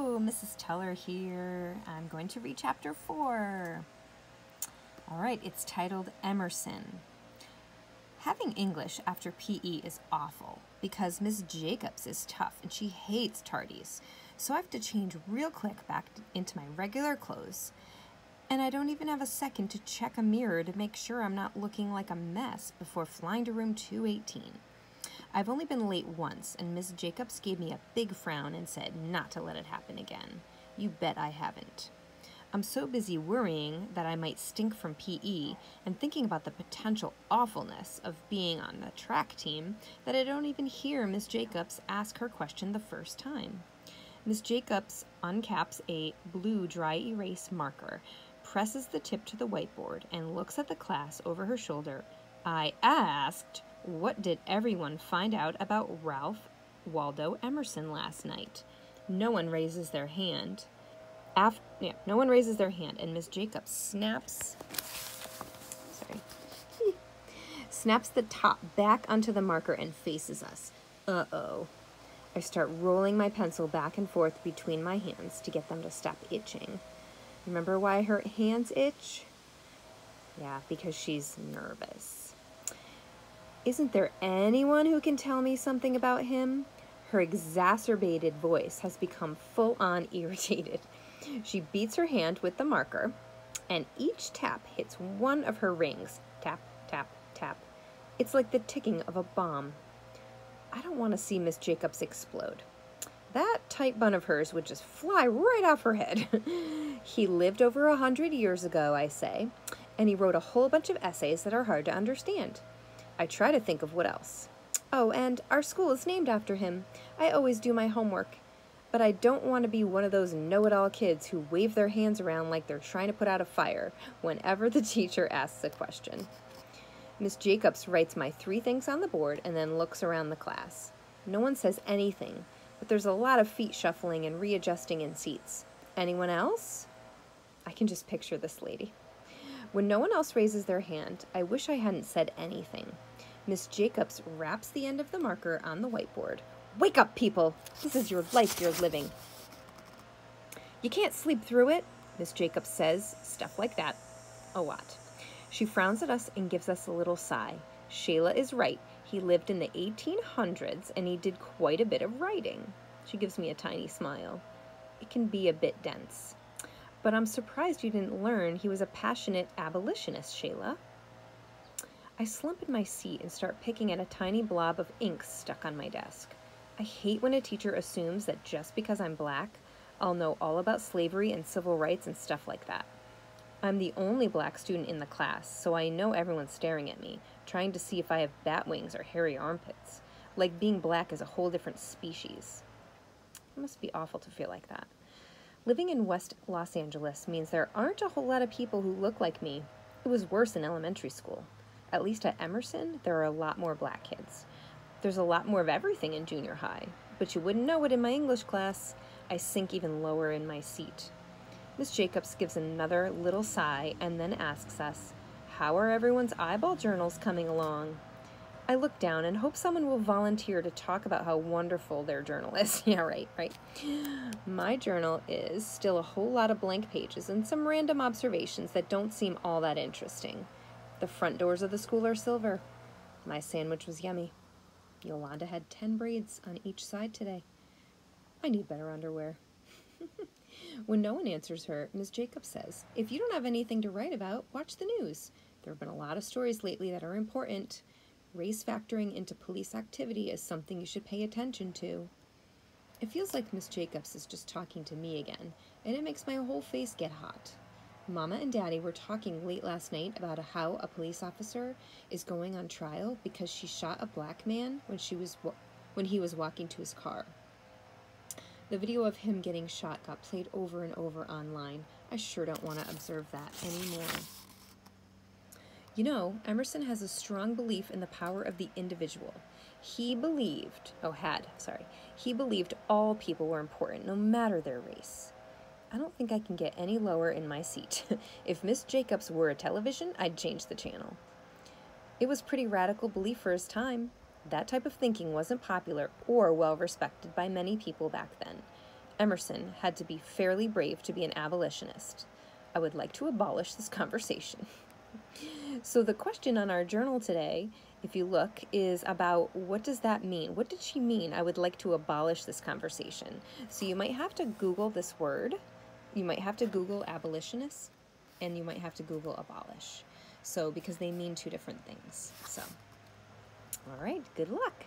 Hello, Mrs. Teller here. I'm going to read chapter 4. All right, it's titled Emerson. Having English after PE is awful because Miss Jacobs is tough and she hates tardies. So I have to change real quick back into my regular clothes. And I don't even have a second to check a mirror to make sure I'm not looking like a mess before flying to room 218. I've only been late once, and Miss Jacobs gave me a big frown and said not to let it happen again. You bet I haven't. I'm so busy worrying that I might stink from PE and thinking about the potential awfulness of being on the track team that I don't even hear Miss Jacobs ask her question the first time. Miss Jacobs uncaps a blue dry erase marker, presses the tip to the whiteboard, and looks at the class over her shoulder. I asked, what did everyone find out about Ralph Waldo Emerson last night? No one raises their hand. No one raises their hand, and Miss Jacobs snaps the top back onto the marker and faces us. Uh-oh. I start rolling my pencil back and forth between my hands to get them to stop itching. Remember why her hands itch? Yeah, because she's nervous. Isn't there anyone who can tell me something about him? Her exacerbated voice has become full-on irritated. She beats her hand with the marker, and each tap hits one of her rings. Tap, tap, tap. It's like the ticking of a bomb. I don't want to see Miss Jacobs explode. That tight bun of hers would just fly right off her head. He lived over 100 years ago, I say, and he wrote a whole bunch of essays that are hard to understand. I try to think of what else. Oh, and our school is named after him. I always do my homework. But I don't want to be one of those know-it-all kids who wave their hands around like they're trying to put out a fire whenever the teacher asks a question. Miss Jacobs writes my 3 things on the board and then looks around the class. No one says anything, but there's a lot of feet shuffling and readjusting in seats. Anyone else? I can just picture this lady. When no one else raises their hand, I wish I hadn't said anything. Miss Jacobs wraps the end of the marker on the whiteboard. Wake up, people! This is your life you're living. You can't sleep through it, Miss Jacobs says, stuff like that. A lot. She frowns at us and gives us a little sigh. Shayla is right. He lived in the 1800s and he did quite a bit of writing. She gives me a tiny smile. It can be a bit dense. But I'm surprised you didn't learn he was a passionate abolitionist, Shayla. I slump in my seat and start picking at a tiny blob of ink stuck on my desk. I hate when a teacher assumes that just because I'm black, I'll know all about slavery and civil rights and stuff like that. I'm the only black student in the class, so I know everyone's staring at me, trying to see if I have bat wings or hairy armpits. Like being black is a whole different species. It must be awful to feel like that. Living in West Los Angeles means there aren't a whole lot of people who look like me. It was worse in elementary school. At least at Emerson, there are a lot more black kids. There's a lot more of everything in junior high, but you wouldn't know it in my English class. I sink even lower in my seat. Miss Jacobs gives another little sigh and then asks us, how are everyone's eyeball journals coming along? I look down and hope someone will volunteer to talk about how wonderful their journal is. Yeah, right. My journal is still a whole lot of blank pages and some random observations that don't seem all that interesting. The front doors of the school are silver. My sandwich was yummy. Yolanda had 10 braids on each side today. I need better underwear. When no one answers her, Miss Jacobs says, if you don't have anything to write about, watch the news. There have been a lot of stories lately that are important. Race factoring into police activity is something you should pay attention to. It feels like Miss Jacobs is just talking to me again, and it makes my whole face get hot. Mama and Daddy were talking late last night about how a police officer is going on trial because she shot a black man when he was walking to his car. The video of him getting shot got played over and over online. I sure don't want to observe that anymore. You know, Emerson has a strong belief in the power of the individual. He believed all people were important, no matter their race. I don't think I can get any lower in my seat. If Miss Jacobs were a television, I'd change the channel. It was pretty radical belief for his time. That type of thinking wasn't popular or well respected by many people back then. Emerson had to be fairly brave to be an abolitionist. I would like to abolish this conversation. So the question on our journal today, if you look, is about what does that mean? What did she mean? I would like to abolish this conversation. So you might have to Google this word. You might have to Google abolitionist, and you might have to Google abolish. So because they mean two different things. So, all right, good luck.